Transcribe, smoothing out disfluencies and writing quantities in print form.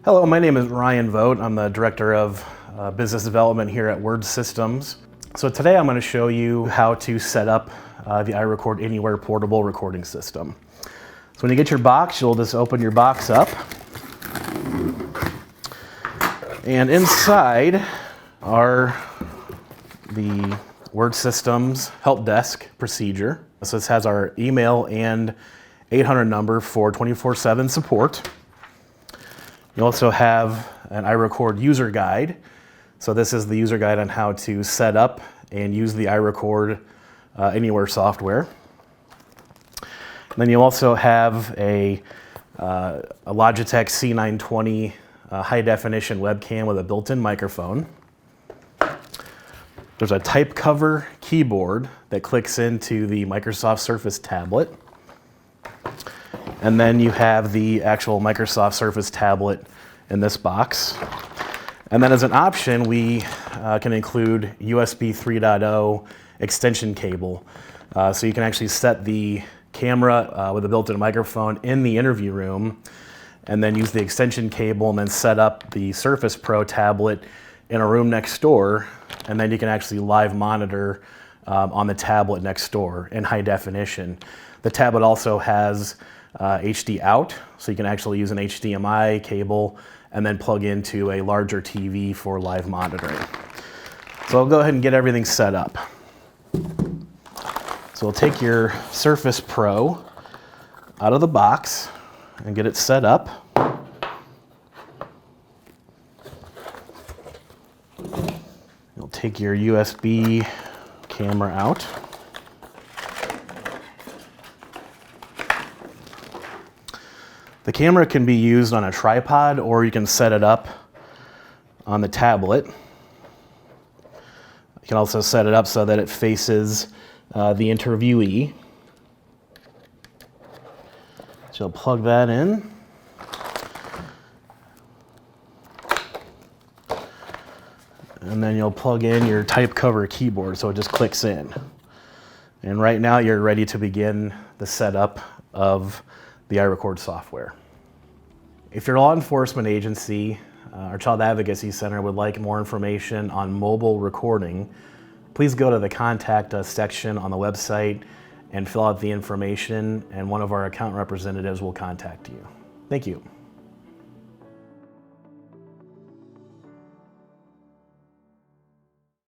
Hello, my name is Ryan Vogt. I'm the Director of Business Development here at Word Systems. So today I'm going to show you how to set up the iRecord Anywhere portable recording system. So when you get your box, you'll just open your box up. And inside are the Word Systems help desk procedure. So this has our email and 800 number for 24/7 support. You also have an iRecord user guide. So this is the user guide on how to set up and use the iRecord Anywhere software. And then you also have a Logitech C920 high definition webcam with a built-in microphone. There's a type cover keyboard that clicks into the Microsoft Surface tablet. And then you have the actual Microsoft Surface tablet in this box. And then as an option, we can include USB 3.0 extension cable. So you can actually set the camera with a built-in microphone in the interview room and then use the extension cable and then set up the Surface Pro tablet in a room next door. And then you can actually live monitor on the tablet next door in high definition. The tablet also has HD out, so you can actually use an HDMI cable and then plug into a larger TV for live monitoring. So I'll go ahead and get everything set up. So we'll take your Surface Pro out of the box and get it set up. You'll take your USB camera out. The camera can be used on a tripod, or you can set it up on the tablet. You can also set it up so that it faces the interviewee. So you'll plug that in. And then you'll plug in your type cover keyboard so it just clicks in. And right now you're ready to begin the setup of the iRecord software. If your law enforcement agency or child advocacy center would like more information on mobile recording, please go to the Contact Us section on the website and fill out the information, and one of our account representatives will contact you. Thank you.